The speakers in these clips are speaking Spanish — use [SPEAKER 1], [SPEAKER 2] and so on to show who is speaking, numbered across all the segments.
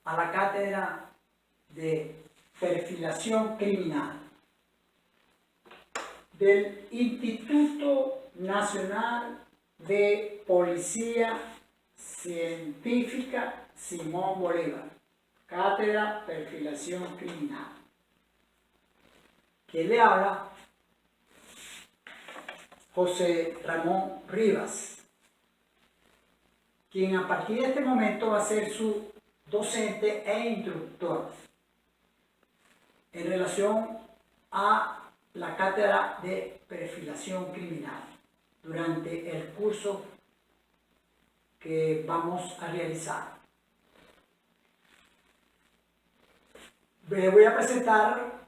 [SPEAKER 1] a la cátedra de perfilación criminal del Instituto Nacional de Policía Científica Simón Bolívar, cátedra perfilación criminal. ¿Quién le habla? José Ramón Rivas, quien a partir de este momento va a ser su docente e instructor en relación a la cátedra de perfilación criminal durante el curso que vamos a realizar. Les voy a presentar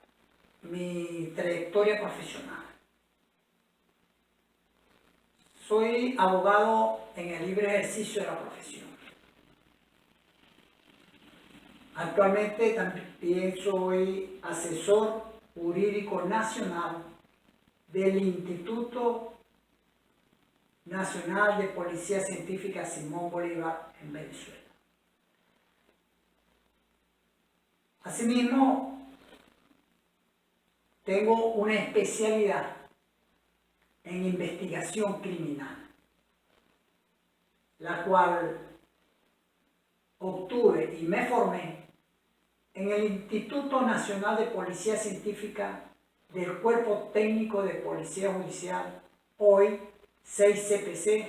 [SPEAKER 1] mi trayectoria profesional. Soy abogado en el libre ejercicio de la profesión. Actualmente también soy asesor jurídico nacional del Instituto Nacional de Policía Científica Simón Bolívar en Venezuela. Asimismo, tengo una especialidad en investigación criminal, la cual obtuve y me formé en el Instituto Nacional de Policía Científica del Cuerpo Técnico de Policía Judicial, hoy 6CPC,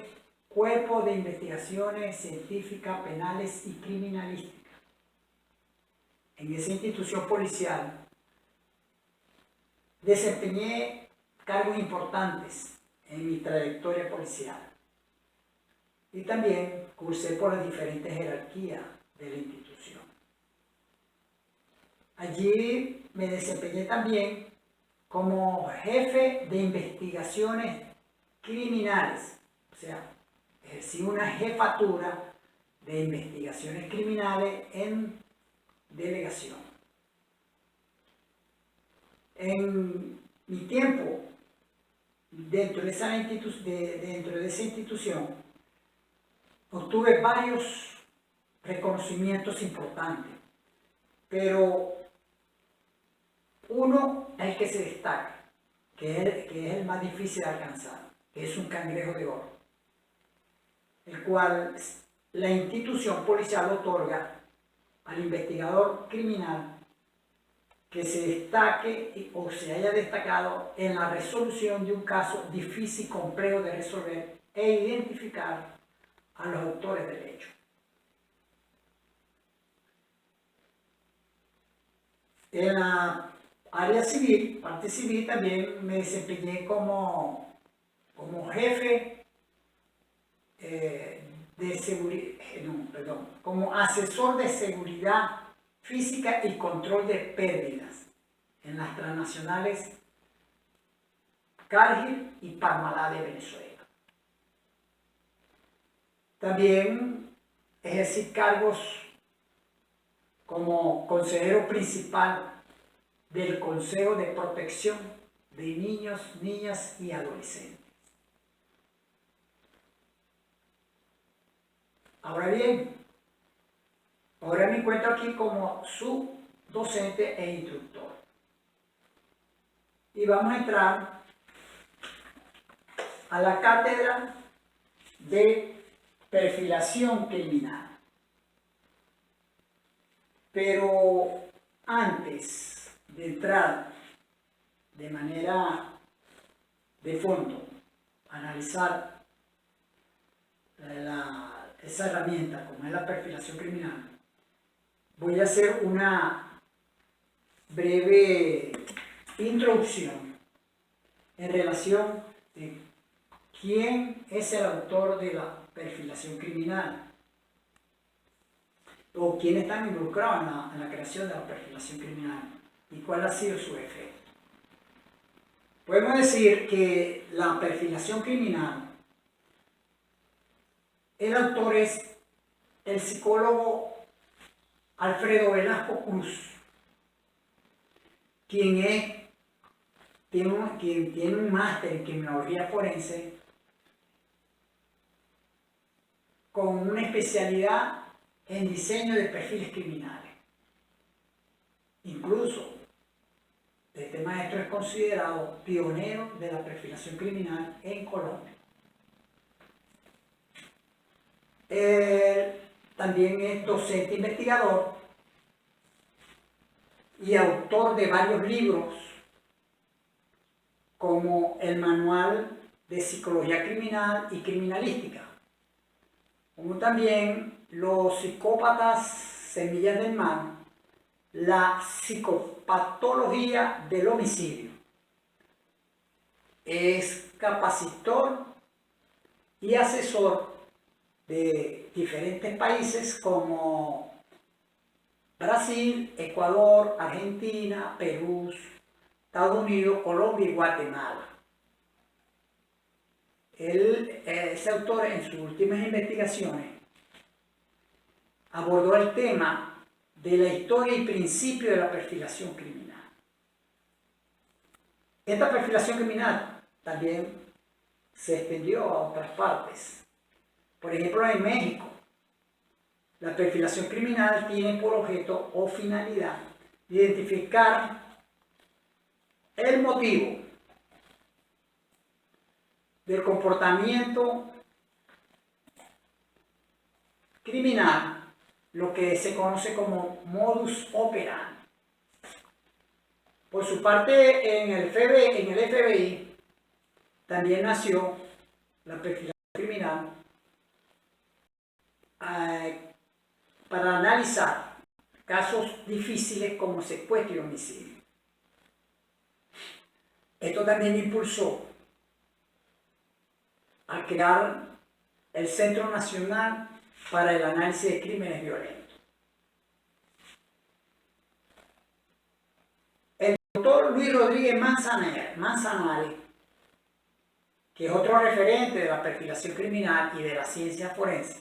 [SPEAKER 1] Cuerpo de Investigaciones Científicas Penales y Criminalísticas. En esa institución policial desempeñé cargos importantes en mi trayectoria policial y también cursé por las diferentes jerarquías de la institución. Allí me desempeñé también como jefe de investigaciones criminales, o sea, ejercí una jefatura de investigaciones criminales en delegación. En mi tiempo dentro de esa institución obtuve varios reconocimientos importantes, pero uno es el que se destaca, que es el más difícil de alcanzar, que es un cangrejo de oro, el cual la institución policial otorga al investigador criminal que se destaque o se haya destacado en la resolución de un caso difícil y complejo de resolver e identificar a los autores del hecho. En la área civil, parte civil, también me desempeñé como jefe de seguridad, como asesor de seguridad física y control de pérdidas en las transnacionales Cargill y Parmalat de Venezuela. También ejercí cargos como consejero principal del Consejo de Protección de Niños, Niñas y Adolescentes. Ahora bien, ahora me encuentro aquí como su docente e instructor. Y vamos a entrar a la cátedra de perfilación criminal. Pero antes de entrar de manera de fondo a analizar esa herramienta como es la perfilación criminal, voy a hacer una breve introducción en relación de quién es el autor de la perfilación criminal o quiénes están involucrados en la creación de la perfilación criminal y cuál ha sido su efecto. Podemos decir que la perfilación criminal, el autor es el psicólogo Alfredo Velasco Cruz, quien tiene un máster en criminología forense con una especialidad en diseño de perfiles criminales. Incluso, este maestro es considerado pionero de la perfilación criminal en Colombia. También es docente investigador y autor de varios libros, como el Manual de Psicología Criminal y Criminalística, como también Los psicópatas semillas del mal, la psicopatología del homicidio. Es capacitor y asesor de diferentes países como Brasil, Ecuador, Argentina, Perú, Estados Unidos, Colombia y Guatemala. Ese autor, en sus últimas investigaciones, abordó el tema de la historia y principio de la perfilación criminal. Esta perfilación criminal también se extendió a otras partes. Por ejemplo, en México, la perfilación criminal tiene por objeto o finalidad identificar el motivo del comportamiento criminal, lo que se conoce como modus operandi. Por su parte, en el FBI también nació la perfilación criminal para analizar casos difíciles como secuestro y homicidio. Esto también impulsó a crear el Centro Nacional para el Análisis de Crímenes Violentos. El doctor Luis Rodríguez Manzanares, que es otro referente de la perfilación criminal y de la ciencia forense,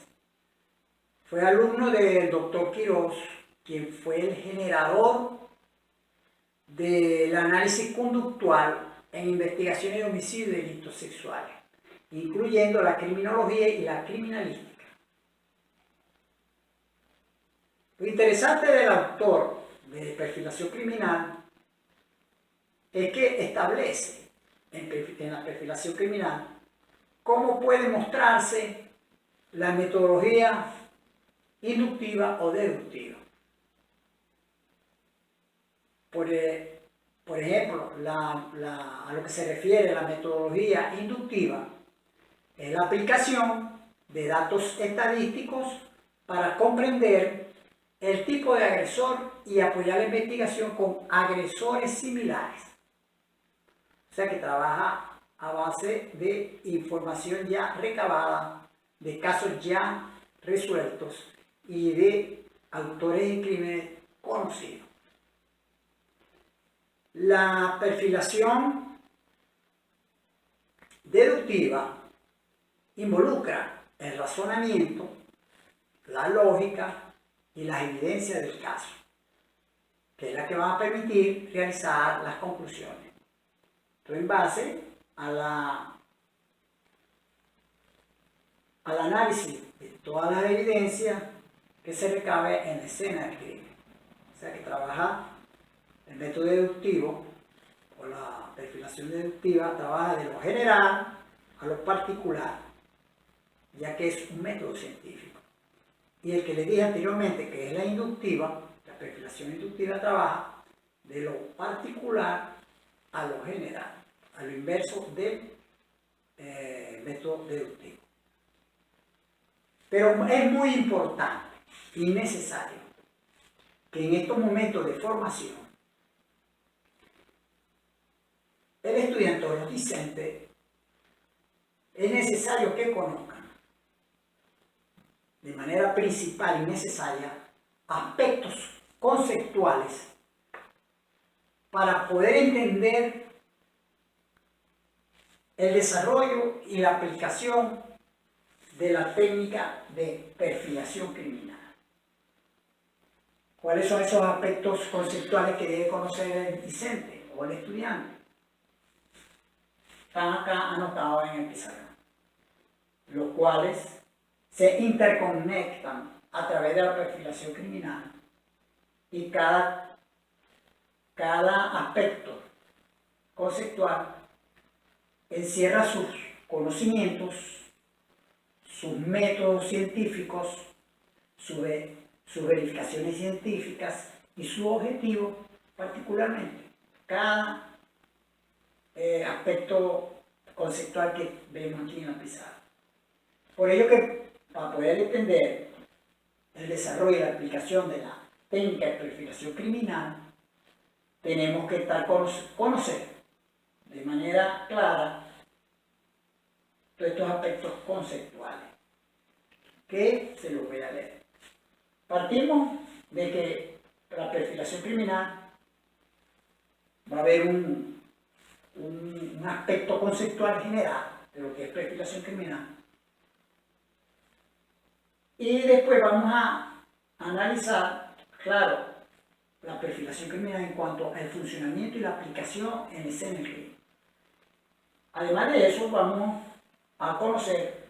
[SPEAKER 1] fue alumno del doctor Quirós, quien fue el generador del análisis conductual en investigaciones de homicidio y delitos sexuales, incluyendo la criminología y la criminalística. Lo interesante del autor de perfilación criminal es que establece en la perfilación criminal cómo puede mostrarse la metodología inductiva o deductiva. Por ejemplo, a lo que se refiere a la metodología inductiva es la aplicación de datos estadísticos para comprender el tipo de agresor y apoyar la investigación con agresores similares. O sea que trabaja a base de información ya recabada, de casos ya resueltos y de autores de crímenes conocidos. La perfilación deductiva involucra el razonamiento, la lógica y las evidencias del caso, que es la que va a permitir realizar las conclusiones. Esto en base al análisis de todas las evidencias que se recabe en la escena del crimen. O sea que trabaja el método deductivo o la perfilación deductiva, trabaja de lo general a lo particular, ya que es un método científico. Y el que les dije anteriormente, que es la inductiva, la perfilación inductiva trabaja de lo particular a lo general, a lo inverso del método deductivo. Pero es muy importante y necesario que en estos momentos de formación el estudiante o los discentes es necesario que conozcan de manera principal y necesaria aspectos conceptuales para poder entender el desarrollo y la aplicación de la técnica de perfilación criminal. ¿Cuáles son esos aspectos conceptuales que debe conocer el discente o el estudiante? Están acá anotados en el pizarrón, los cuales se interconectan a través de la perfilación criminal y cada aspecto conceptual encierra sus conocimientos, sus métodos científicos, sus verificaciones científicas y su objetivo particularmente. Cada aspecto conceptual que vemos aquí en la pizarra. Por ello que para poder entender el desarrollo y la aplicación de la técnica de perfilación criminal, tenemos que conocer de manera clara todos estos aspectos conceptuales, que se los voy a leer. Partimos de que para la perfilación criminal va a haber un aspecto conceptual general de lo que es perfilación criminal. Y después vamos a analizar, claro, la perfilación criminal en cuanto al funcionamiento y la aplicación en escena del crimen. Además de eso, vamos a conocer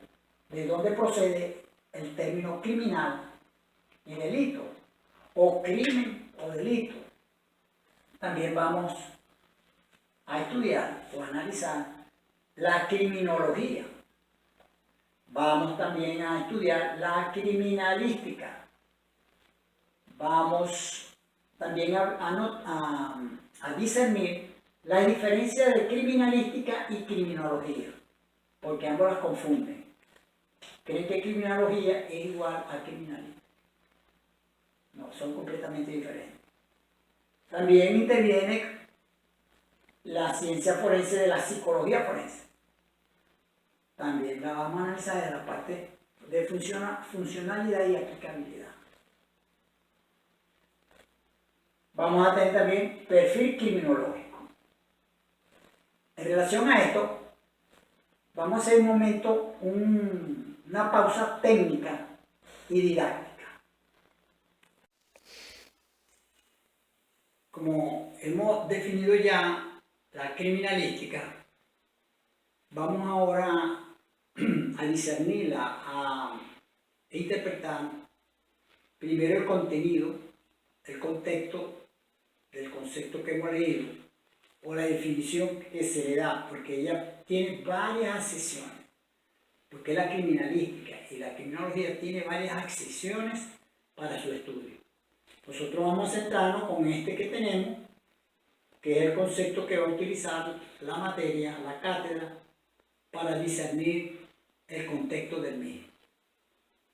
[SPEAKER 1] de dónde procede el término criminal y delito, o crimen o delito. También vamos a estudiar o analizar la criminología. Vamos también a estudiar la criminalística. Vamos también a discernir la diferencia de criminalística y criminología, porque ambos las confunden. Creen que criminología es igual a criminalística. No, son completamente diferentes. También interviene la ciencia forense de la psicología forense. También la vamos a analizar de la parte de funcionalidad y aplicabilidad. Vamos a tener también perfil criminológico. En relación a esto, vamos a hacer un momento una pausa técnica y didáctica. Como hemos definido ya la criminalística, vamos ahora a discernirla, a interpretar primero el contenido, el contexto del concepto que hemos leído, o la definición que se le da, porque ella tiene varias accesiones, porque la criminalística y la criminología tiene varias accesiones para su estudio. Nosotros vamos a centrarnos con este que tenemos, que es el concepto que va a utilizar la materia, la cátedra, para discernir el contexto del mismo.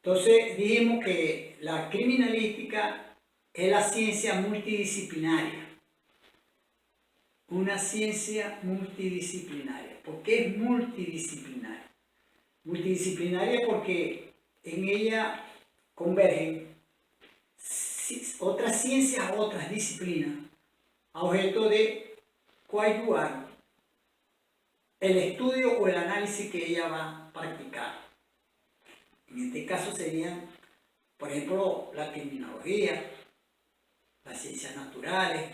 [SPEAKER 1] Entonces dijimos que la criminalística es la ciencia multidisciplinaria. Una ciencia multidisciplinaria. ¿Por qué es multidisciplinaria? Multidisciplinaria porque en ella convergen otras ciencias, otras disciplinas, a objeto de coadyuvar el estudio o el análisis que ella va a practicar. En este caso serían, por ejemplo, la criminología, las ciencias naturales,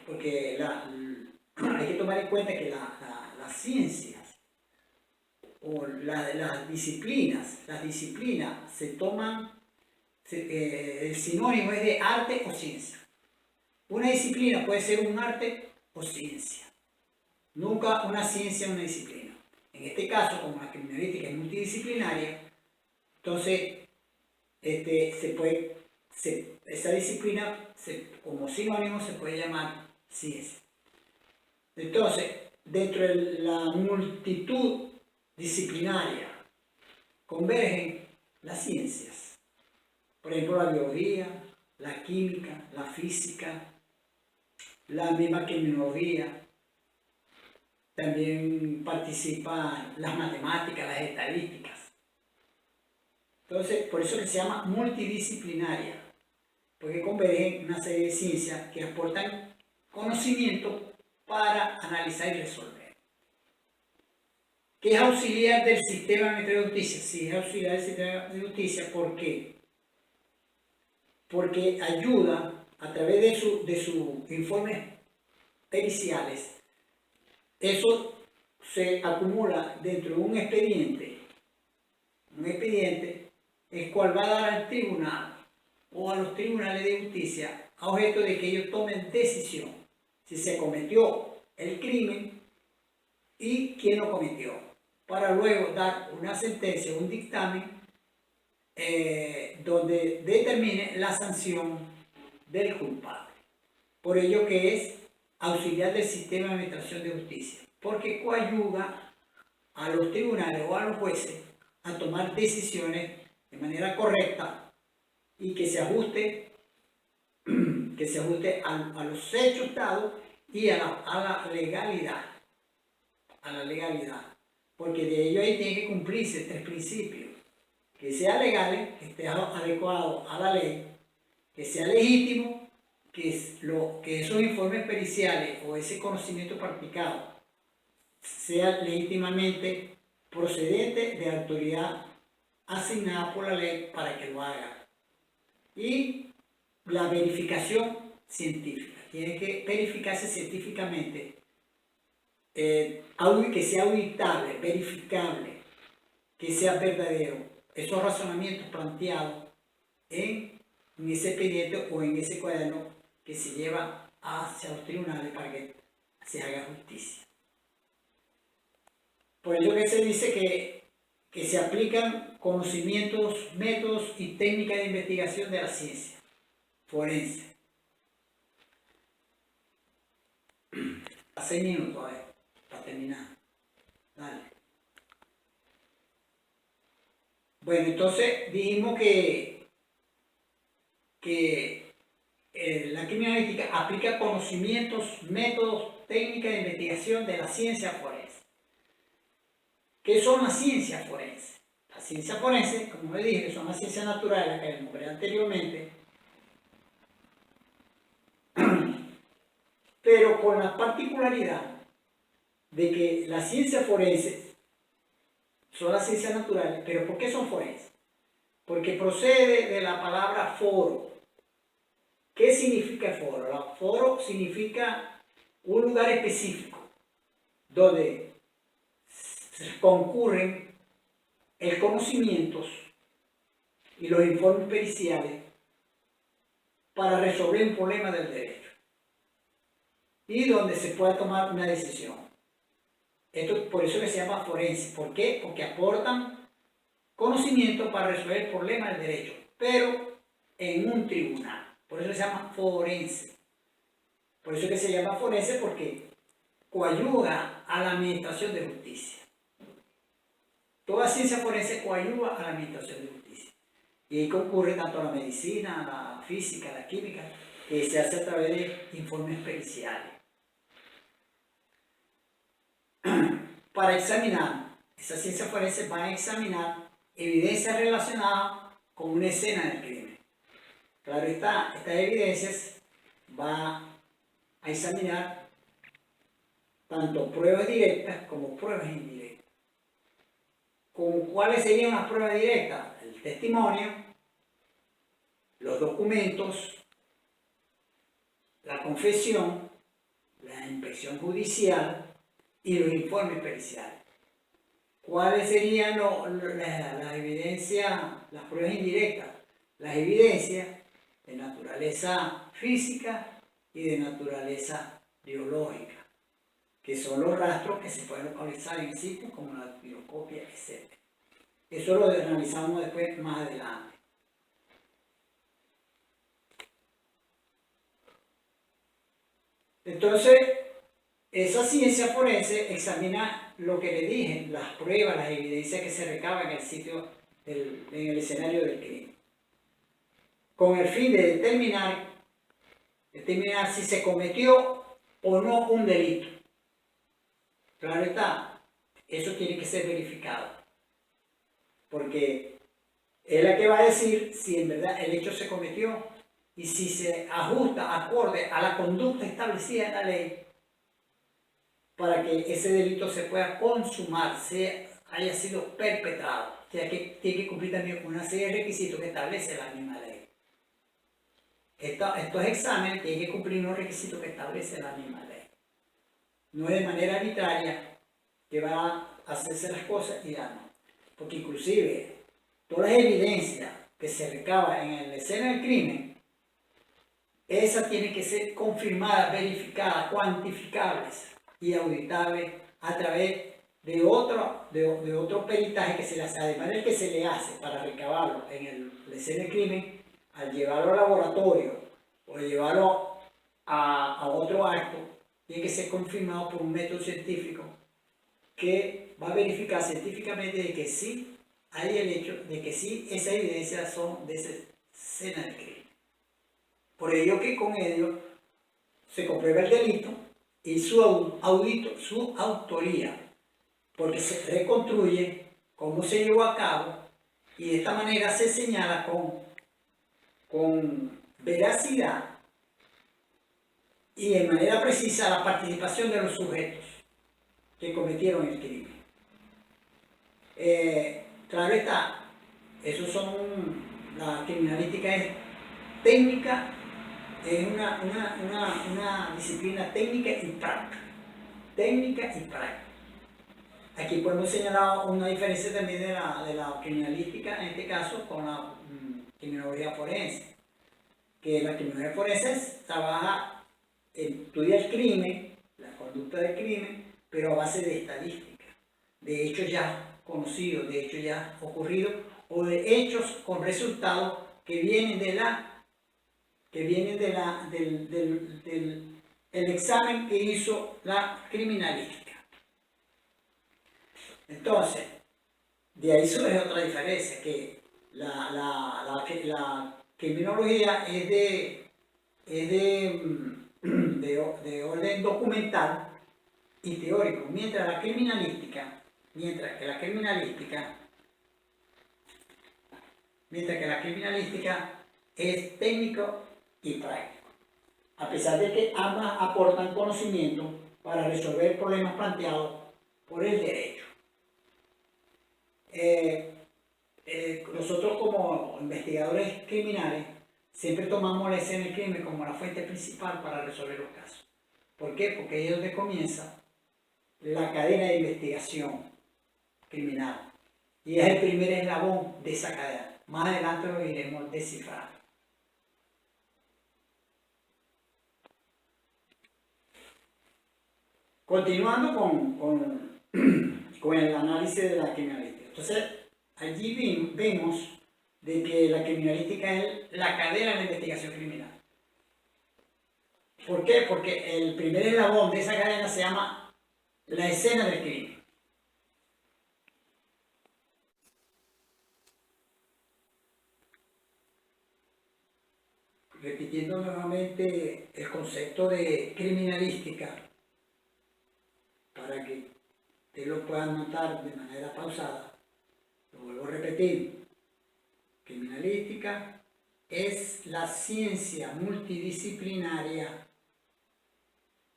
[SPEAKER 1] porque hay que tomar en cuenta que las ciencias o las disciplinas se toman, el sinónimo es de arte o ciencia. Una disciplina puede ser un arte o ciencia, nunca una ciencia o una disciplina. En este caso, como la criminalística es multidisciplinaria, entonces esa disciplina como sinónimo se puede llamar ciencia. Entonces, dentro de la multitud disciplinaria convergen las ciencias. Por ejemplo, la biología, la química, la física, la misma criminología. También participan las matemáticas, las estadísticas. Entonces, por eso que se llama multidisciplinaria, porque convergen una serie de ciencias que aportan conocimiento para analizar y resolver. ¿Qué es auxiliar del sistema de justicia? Sí, es auxiliar del sistema de justicia. ¿Por qué? Porque ayuda a través de sus informes periciales. Eso se acumula dentro de un expediente un expediente, el cual va a dar al tribunal o a los tribunales de justicia a objeto de que ellos tomen decisión si se cometió el crimen y quién lo cometió, para luego dar una sentencia, un dictamen donde determine la sanción del culpable. Por ello que es auxiliar del sistema de administración de justicia, porque coadyuva a los tribunales o a los jueces a tomar decisiones de manera correcta y que se ajuste, a los hechos dados y a la legalidad. A la legalidad. Porque de ello ahí tiene que cumplirse 3 principios. Que sea legal, que esté adecuado a la ley, que sea legítimo, que esos informes periciales o ese conocimiento practicado sea legítimamente procedente de autoridad asignada por la ley para que lo haga. Y la verificación científica. Tiene que verificarse científicamente, que sea auditable, verificable, que sea verdadero. Esos razonamientos planteados en ese expediente o en ese cuaderno que se lleva hacia los tribunales para que se haga justicia. Por ello que se dice que se aplican conocimientos, métodos y técnicas de investigación de la ciencia forense. A 6 minutos, para terminar. Dale. Bueno, entonces dijimos que la criminalística aplica conocimientos, métodos, técnicas de investigación de la ciencia forense. ¿Qué son las ciencias forenses? Las ciencias forenses, como les dije, son las ciencias naturales que nombré anteriormente, pero con la particularidad de que las ciencias forenses son las ciencias naturales. ¿Pero por qué son forenses? Porque procede de la palabra foro. ¿Qué significa foro? Foro significa un lugar específico donde concurren el conocimientos y los informes periciales para resolver un problema del derecho y donde se pueda tomar una decisión. Esto por eso que se llama forense. ¿Por qué? Porque aportan conocimiento para resolver el problema del derecho, pero en un tribunal. Por eso se llama forense. Por eso que se llama forense, porque coadyuva a la administración de justicia. Toda ciencia forense coadyuva a la administración de justicia. Y ahí concurre tanto la medicina, la física, la química, que se hace a través de informes periciales. Para examinar, esa ciencia forense va a examinar evidencias relacionadas con una escena del crimen. Claro está, estas evidencias va a examinar tanto pruebas directas como pruebas indirectas. ¿Cuáles serían las pruebas directas? El testimonio, los documentos, la confesión, la inspección judicial y los informes periciales. ¿Cuáles serían las evidencias, las pruebas indirectas? Las evidencias de naturaleza física y de naturaleza biológica, que son los rastros que se pueden localizar en sitios como la piroscopia, etc. Eso lo analizamos después más adelante. Entonces, esa ciencia forense examina lo que le dije, las pruebas, las evidencias que se recaban en el sitio, en el escenario del crimen, con el fin de determinar si se cometió o no un delito. Claro está, eso tiene que ser verificado, porque es la que va a decir si en verdad el hecho se cometió y si se ajusta acorde a la conducta establecida en la ley para que ese delito se pueda consumar, haya sido perpetrado. O sea que tiene que cumplir también una serie de requisitos que establece la misma ley. Estos exámenes tienen que cumplir unos requisitos que establece la misma ley. No es de manera arbitraria que va a hacerse las cosas y ya no. Porque inclusive todas las evidencias que se recaban en la escena del crimen, esas tienen que ser confirmadas, verificadas, cuantificables y auditables a través de otro peritaje que se le hace, además del que se le hace para recabarlo en la escena del crimen, al llevarlo al laboratorio o llevarlo a otro acto, tiene que ser confirmado por un método científico que va a verificar científicamente de que sí hay el hecho de que sí esas evidencias son de esa escena del crimen. Por ello que con ello se comprueba el delito y su autoría, porque se reconstruye cómo se llevó a cabo y de esta manera se señala con veracidad y de manera precisa la participación de los sujetos que cometieron el crimen. Claro está, esos son, la criminalística es técnica, es una disciplina técnica y práctica. Técnica y práctica. Aquí podemos señalar una diferencia también de la criminalística, en este caso, con la criminología forense. Que la criminología forense trabaja, estudia el crimen, la conducta del crimen, pero a base de estadística, de hechos ya conocidos, de hechos ya ocurridos, o de hechos con resultados que vienen del examen que hizo la criminalística. Entonces, de ahí surge otra diferencia, que la criminología es de orden documental y teórico, mientras que la criminalística es técnico y práctico, a pesar de que ambas aportan conocimiento para resolver problemas planteados por el derecho. Nosotros como investigadores criminales siempre tomamos la escena del crimen como la fuente principal para resolver los casos. ¿Por qué? Porque ahí es donde comienza la cadena de investigación criminal y es el primer eslabón de esa cadena. Más adelante lo iremos descifrando. Continuando con el análisis de la criminalística. Entonces, allí vemos de que la criminalística es la cadena de la investigación criminal. ¿Por qué? Porque el primer eslabón de esa cadena se llama la escena del crimen. Repitiendo nuevamente el concepto de criminalística, para que ustedes lo puedan notar de manera pausada, lo vuelvo a repetir. Criminalística es la ciencia multidisciplinaria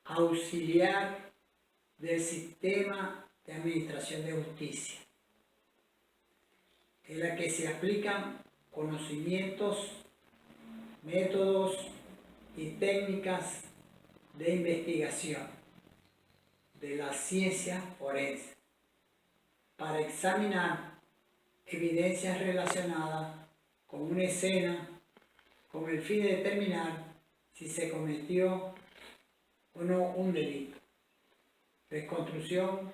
[SPEAKER 1] auxiliar del sistema de administración de justicia, en la que se aplican conocimientos, métodos y técnicas de investigación de la ciencia forense para examinar evidencias relacionadas con una escena con el fin de determinar si se cometió o no un delito. Reconstrucción,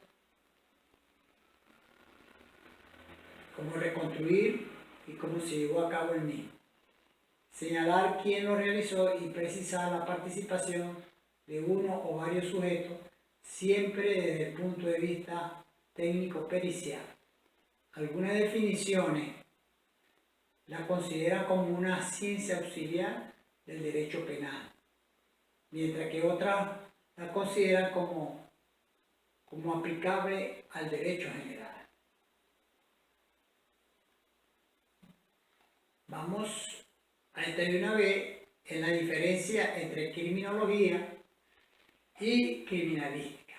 [SPEAKER 1] cómo reconstruir y cómo se llevó a cabo el mismo. Señalar quién lo realizó y precisar la participación de uno o varios sujetos, siempre desde el punto de vista técnico-pericial. Algunas definiciones la consideran como una ciencia auxiliar del derecho penal, mientras que otras la consideran como aplicable al derecho general. Vamos a entrar de una vez en la diferencia entre criminología y criminalística,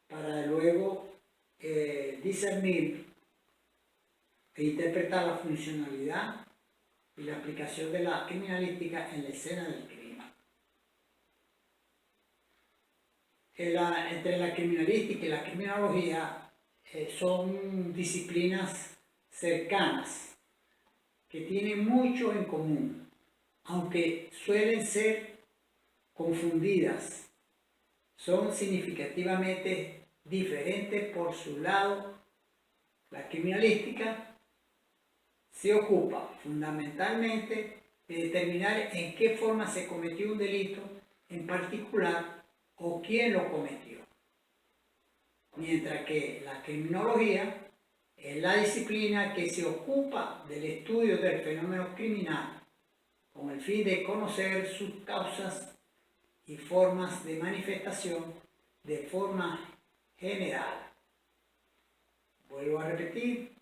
[SPEAKER 1] para luego discernir e interpretar la funcionalidad y la aplicación de la criminalística en la escena del crimen. Entre la criminalística y la criminología son disciplinas cercanas que tienen mucho en común, aunque suelen ser confundidas. Son significativamente diferentes por su lado. La criminalística se ocupa fundamentalmente de determinar en qué forma se cometió un delito en particular o quién lo cometió, mientras que la criminología es la disciplina que se ocupa del estudio del fenómeno criminal con el fin de conocer sus causas y formas de manifestación de forma general. Vuelvo a repetir,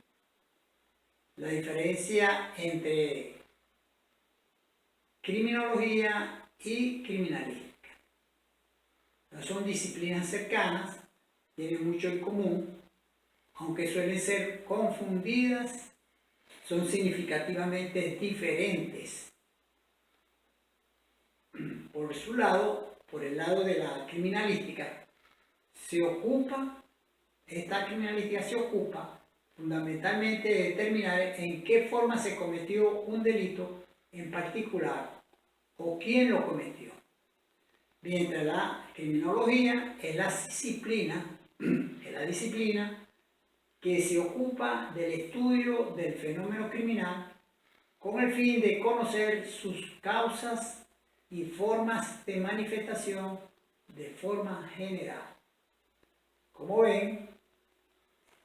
[SPEAKER 1] la diferencia entre criminología y criminalística. No son disciplinas cercanas, tienen mucho en común, aunque suelen ser confundidas, son significativamente diferentes. Por su lado, por el lado de la criminalística, esta criminalística se ocupa fundamentalmente de determinar en qué forma se cometió un delito en particular o quién lo cometió. Mientras la criminología es la disciplina que se ocupa del estudio del fenómeno criminal con el fin de conocer sus causas y formas de manifestación de forma general. Como ven,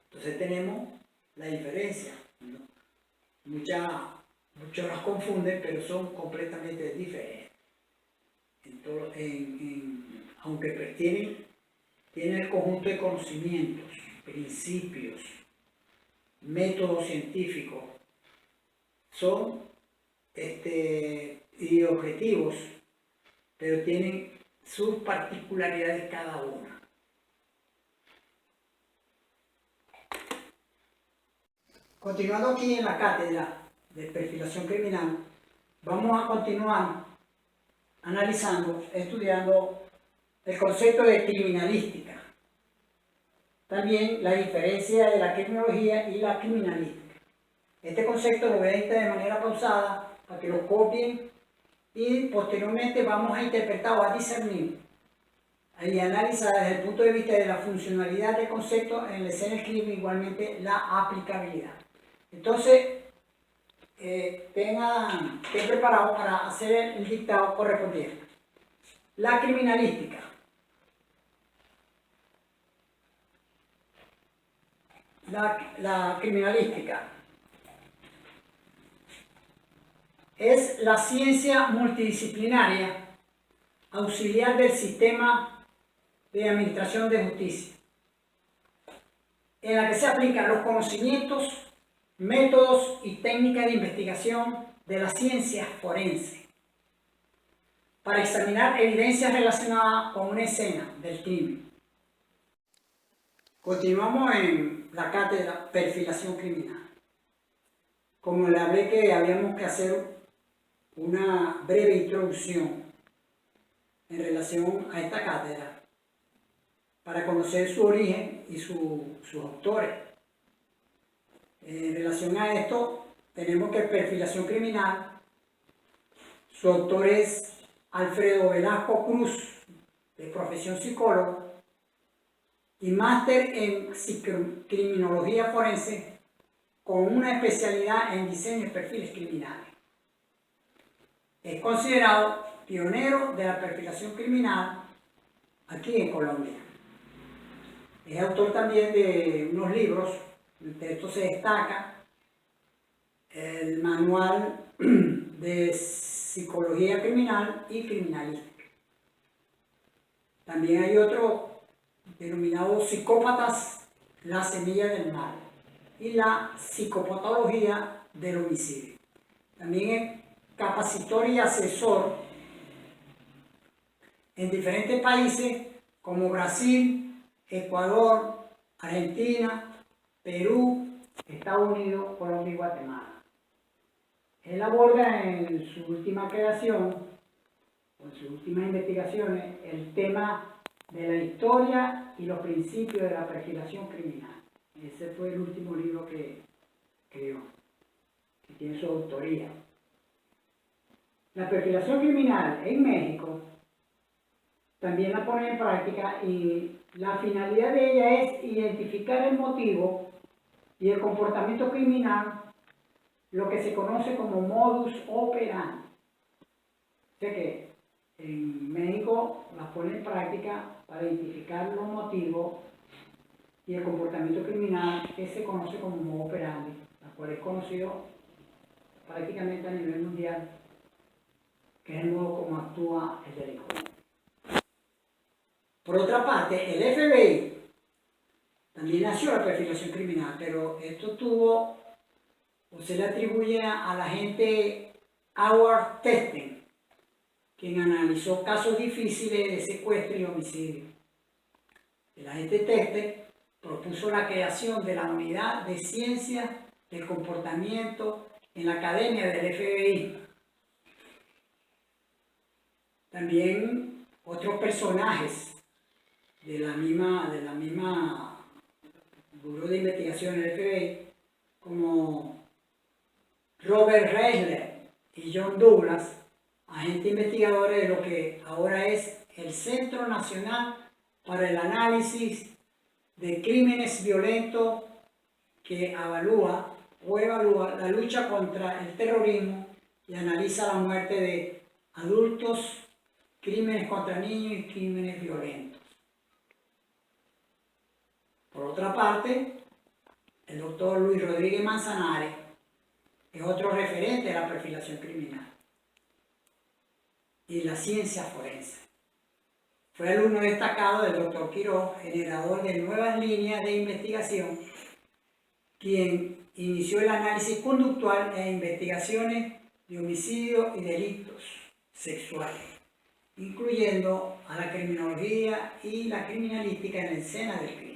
[SPEAKER 1] entonces tenemos la diferencia, ¿no? Muchos las confunden, pero son completamente diferentes. Aunque tienen el conjunto de conocimientos, principios, métodos científicos, y objetivos, pero tienen sus particularidades cada una. Continuando aquí en la cátedra de perfilación criminal, vamos a continuar analizando, estudiando el concepto de criminalística. También la diferencia de la criminología y la criminalística. Este concepto lo voy a dictar de manera pausada para que lo copien y posteriormente vamos a interpretar o a discernir y analizar desde el punto de vista de la funcionalidad del concepto en la escena del crimen, igualmente la aplicabilidad. Entonces, tengan preparado para hacer el dictado correspondiente. La criminalística. La criminalística es la ciencia multidisciplinaria auxiliar del sistema de administración de justicia, en la que se aplican los conocimientos, métodos y técnicas de investigación de la ciencia forense para examinar evidencias relacionadas con una escena del crimen. Continuamos en la cátedra Perfilación Criminal. Como le hablé que habíamos que hacer una breve introducción en relación a esta cátedra para conocer su origen y sus autores. En relación a esto, tenemos que perfilación criminal, su autor es Alfredo Velasco Cruz, de profesión psicólogo, y máster en criminología forense con una especialidad en diseño de perfiles criminales. Es considerado pionero de la perfilación criminal aquí en Colombia. Es autor también de unos libros, entre estos se destaca el Manual de Psicología Criminal y Criminalística. También hay otro denominado Psicópatas, la semilla del mal, y la psicopatología del homicidio. También es capacitor y asesor en diferentes países como Brasil, Ecuador, Argentina, Perú, Estados Unidos, Colombia y Guatemala. Él aborda en su última creación, o en sus últimas investigaciones, el tema de la historia y los principios de la perfilación criminal. Ese fue el último libro que su autoría. La perfilación criminal en México también la pone en práctica y la finalidad de ella es identificar el motivo y el comportamiento criminal, lo que se conoce como modus operandi. O sea que en México la pone en práctica para identificar los motivos y el comportamiento criminal que se conoce como modus operandi, la cual es conocido prácticamente a nivel mundial, que es el modo como actúa el delincuente. Por otra parte, el FBI también nació la perfilación criminal, pero esto tuvo, o se le atribuye a la agente Howard Testen, quien analizó casos difíciles de secuestro y homicidio. El agente Testen propuso la creación de la Unidad de Ciencias del Comportamiento en la Academia del FBI. También otros personajes de la misma Buró de Investigación del FBI, como Robert Reisler y John Douglas, agentes investigadores de lo que ahora es el Centro Nacional para el Análisis de Crímenes Violentos, que evalúa la lucha contra el terrorismo y analiza la muerte de adultos, crímenes contra niños y crímenes violentos. Por otra parte, el doctor Luis Rodríguez Manzanares es otro referente de la perfilación criminal y la ciencia forense. Fue alumno destacado del doctor Quiroz, generador de nuevas líneas de investigación, quien inició el análisis conductual e investigaciones de homicidios y delitos sexuales, incluyendo a la criminología y la criminalística en la escena del crimen.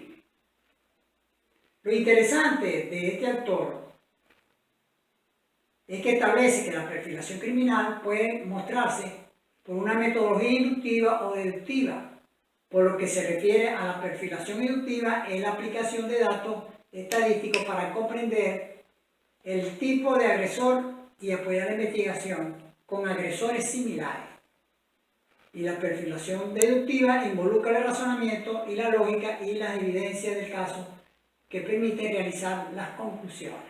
[SPEAKER 1] Lo interesante de este autor es que establece que la perfilación criminal puede mostrarse por una metodología inductiva o deductiva. Por lo que se refiere a la perfilación inductiva, es la aplicación de datos estadísticos para comprender el tipo de agresor y apoyar la investigación con agresores similares. Y la perfilación deductiva involucra el razonamiento y la lógica y las evidencias del caso que permiten realizar las conclusiones.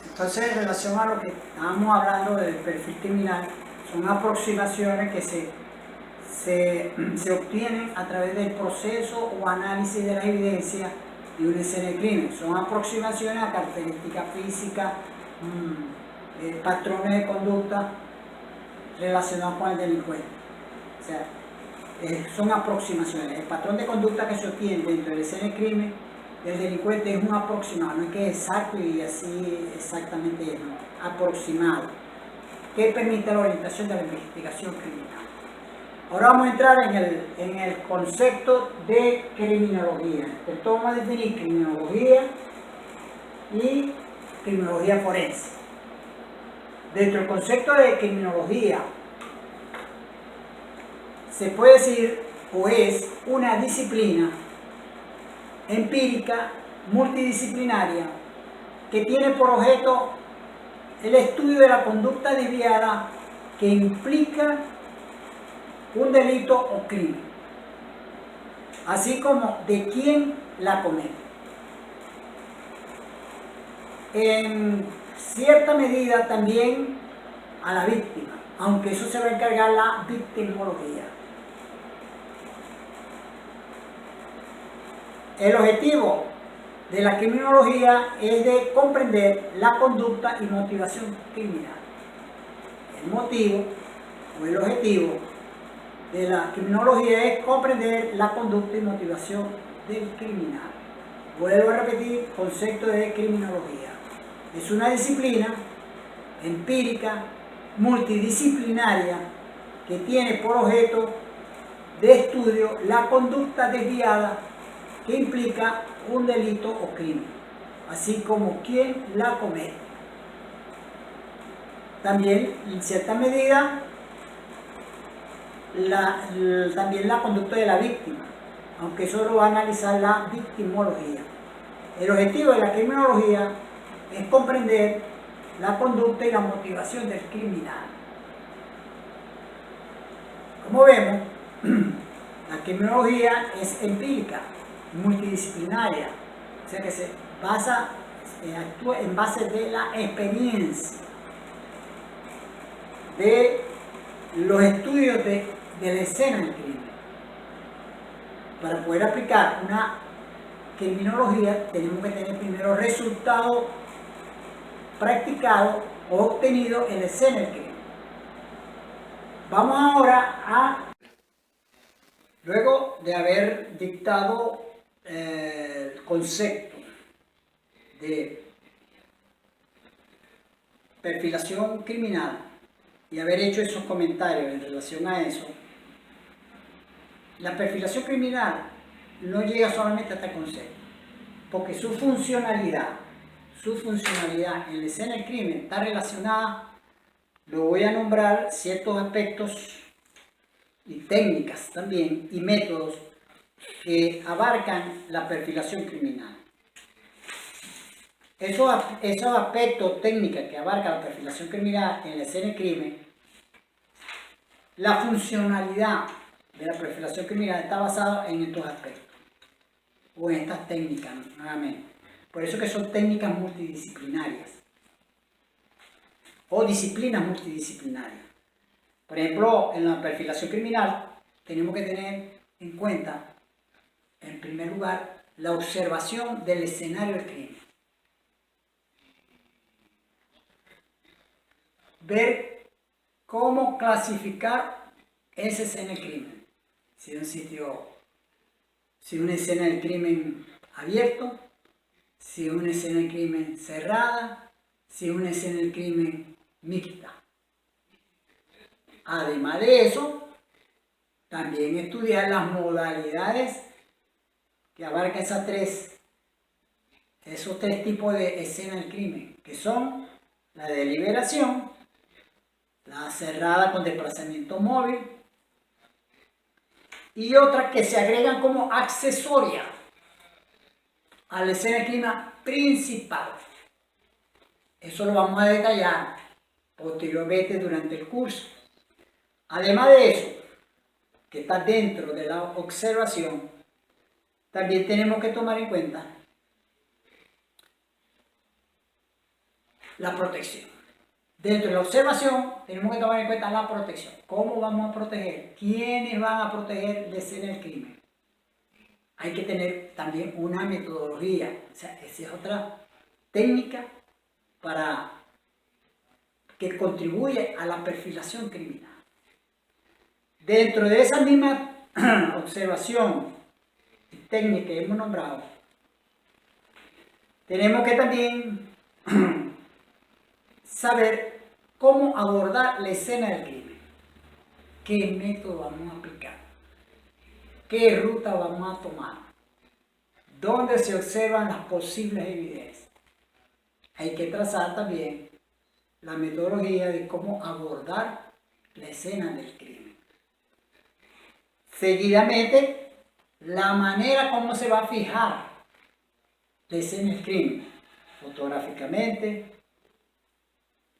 [SPEAKER 1] Entonces, en relación a lo que estábamos hablando del perfil criminal, son aproximaciones que se obtienen a través del proceso o análisis de la evidencia de una escena de crimen. Son aproximaciones a características físicas, patrones de conducta relacionados con el delincuente. O sea, son aproximaciones. El patrón de conducta que se obtiene dentro de la escena de crimen del delincuente es un aproximado, no es que es exacto y así exactamente es, no, aproximado, que permite la orientación de la investigación criminal. Ahora vamos a entrar en el concepto de criminología. Entonces vamos a definir criminología y criminología forense. Dentro del concepto de criminología se puede decir o es una disciplina empírica multidisciplinaria que tiene por objeto el estudio de la conducta desviada que implica un delito o crimen, así como de quién la comete. En cierta medida también a la víctima, aunque eso se va a encargar la victimología. El objetivo de la criminología es de comprender la conducta y motivación criminal. El motivo o el objetivo de la criminología es comprender la conducta y motivación del criminal. Vuelvo a repetir, concepto de criminología. Es una disciplina empírica, multidisciplinaria, que tiene por objeto de estudio la conducta desviada que implica un delito o crimen, así como quién la comete. También, en cierta medida, también la conducta de la víctima, aunque eso lo va a analizar la victimología. El objetivo de la criminología es comprender la conducta y la motivación del criminal. Como vemos, la criminología es empírica, multidisciplinaria, o sea que se basa, actúa en base de la experiencia, de los estudios de la escena del crimen. Para poder aplicar una criminología tenemos que tener primero resultados practicados o obtenidos en la escena del crimen. Vamos ahora a, luego de haber dictado el concepto de perfilación criminal y haber hecho esos comentarios en relación a eso, la perfilación criminal no llega solamente a este concepto, porque su funcionalidad en la escena del crimen está relacionada, lo voy a nombrar, ciertos aspectos y técnicas también y métodos que abarcan la perfilación criminal. Esos aspectos técnicos que abarcan la perfilación criminal en la escena del crimen, la funcionalidad de la perfilación criminal está basada en estos aspectos o en estas técnicas nuevamente. Por eso que son técnicas multidisciplinarias o disciplinas multidisciplinarias. Por ejemplo, en la perfilación criminal tenemos que tener en cuenta, en primer lugar, la observación del escenario del crimen. Ver cómo clasificar esa escena del crimen. Si es un sitio, si es una escena del crimen abierto, si es una escena del crimen cerrada, si es una escena del crimen mixta. Además de eso, también estudiar las modalidades que abarca esos tres tipos de escena del crimen, que son la de liberación, la cerrada con desplazamiento móvil y otras que se agregan como accesorias a la escena del crimen principal. Eso lo vamos a detallar posteriormente durante el curso. Además de eso, que está dentro de la observación, también tenemos que tomar en cuenta la protección. Dentro de la observación tenemos que tomar en cuenta la protección. ¿Cómo vamos a proteger? ¿Quiénes van a proteger la escena del crimen? Hay que tener también una metodología. O sea, esa es otra técnica para que contribuye a la perfilación criminal. Dentro de esa misma observación y técnica que hemos nombrado, tenemos que también saber cómo abordar la escena del crimen. ¿Qué método vamos a aplicar? ¿Qué ruta vamos a tomar? ¿Dónde se observan las posibles evidencias? Hay que trazar también la metodología de cómo abordar la escena del crimen. Seguidamente, la manera como se va a fijar la escena del crimen, fotográficamente,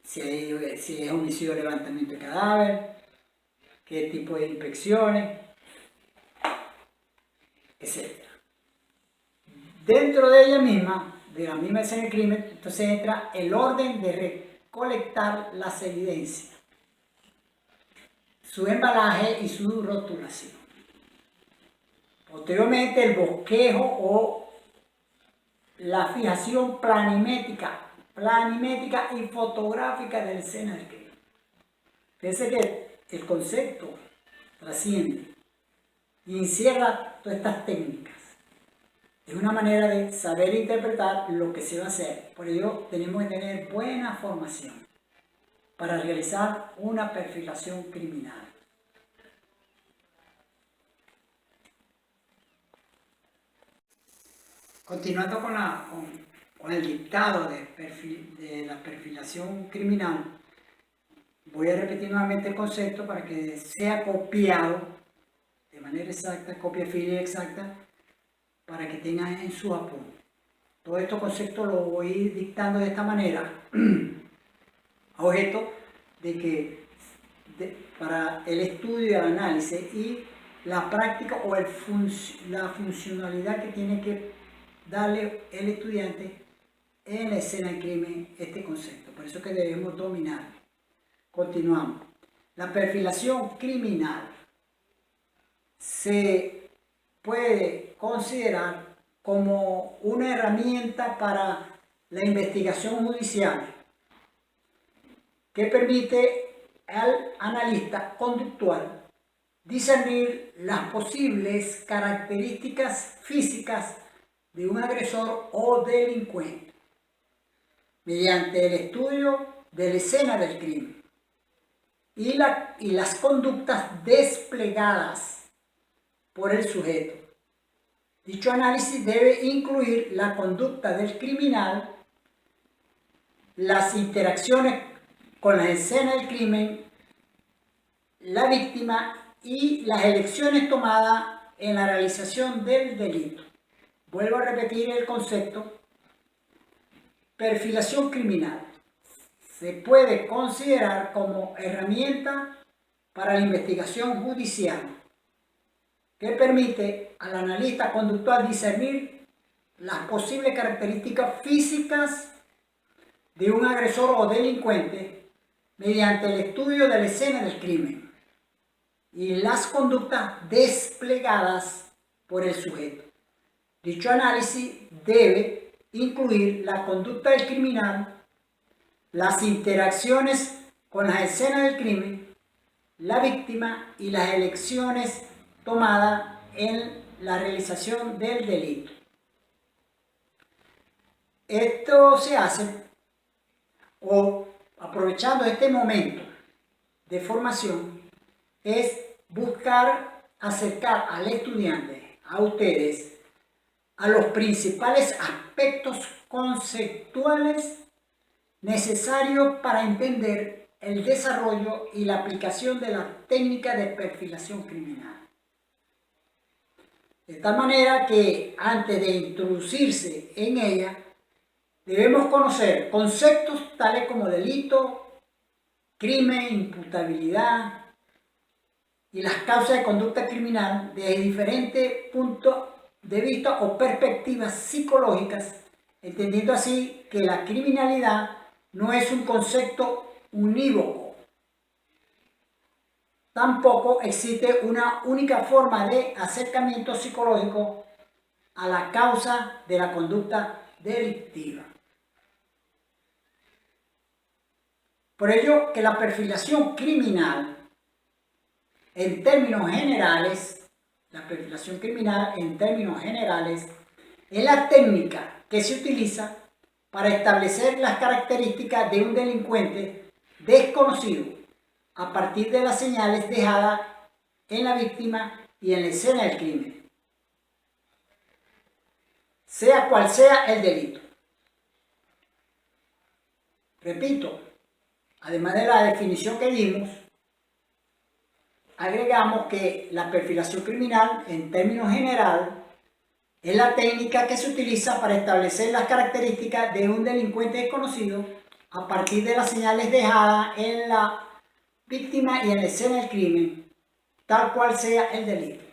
[SPEAKER 1] si es homicidio o levantamiento de cadáver, qué tipo de inspecciones, etc. Dentro de ella misma, de la misma escena del crimen, entonces entra el orden de recolectar las evidencias, su embalaje y su rotulación. Posteriormente, el bosquejo o la fijación planimétrica y fotográfica de la escena del crimen. Fíjense que el concepto trasciende y encierra todas estas técnicas. Es una manera de saber interpretar lo que se va a hacer. Por ello, tenemos que tener buena formación para realizar una perfilación criminal. Continuando con el dictado de la perfilación criminal, voy a repetir nuevamente el concepto para que sea copiado de manera exacta, copia fiel y exacta, para que tengan en su apunte. Todos estos conceptos los voy dictando de esta manera, a objeto de que para el estudio y el análisis y la práctica o la funcionalidad que tiene que darle el estudiante en la escena del crimen este concepto. Por eso que debemos dominar. Continuamos. La perfilación criminal se puede considerar como una herramienta para la investigación judicial que permite al analista conductual discernir las posibles características físicas de un agresor o delincuente mediante el estudio de la escena del crimen y las conductas desplegadas por el sujeto. Dicho análisis debe incluir la conducta del criminal, las interacciones con la escena del crimen, la víctima y las elecciones tomadas en la realización del delito. Vuelvo a repetir el concepto. Perfilación criminal se puede considerar como herramienta para la investigación judicial que permite al analista conductual discernir las posibles características físicas de un agresor o delincuente mediante el estudio de la escena del crimen y las conductas desplegadas por el sujeto. Dicho análisis debe incluir la conducta del criminal, las interacciones con las escenas del crimen, la víctima y las elecciones tomadas en la realización del delito. Esto se hace aprovechando este momento de formación, es buscar acercar al estudiante, a ustedes, a los principales aspectos conceptuales necesarios para entender el desarrollo y la aplicación de la técnica de perfilación criminal. De tal manera que antes de introducirse en ella, debemos conocer conceptos tales como delito, crimen, imputabilidad y las causas de conducta criminal desde diferentes puntos de vista o perspectivas psicológicas, entendiendo así que la criminalidad no es un concepto unívoco. Tampoco existe una única forma de acercamiento psicológico a la causa de la conducta delictiva. Por ello que la perfilación criminal, en términos generales, es la técnica que se utiliza para establecer las características de un delincuente desconocido a partir de las señales dejadas en la víctima y en la escena del crimen, sea cual sea el delito. Repito, además de la definición que dimos, agregamos que la perfilación criminal, en términos generales, es la técnica que se utiliza para establecer las características de un delincuente desconocido a partir de las señales dejadas en la víctima y en la escena del crimen, tal cual sea el delito.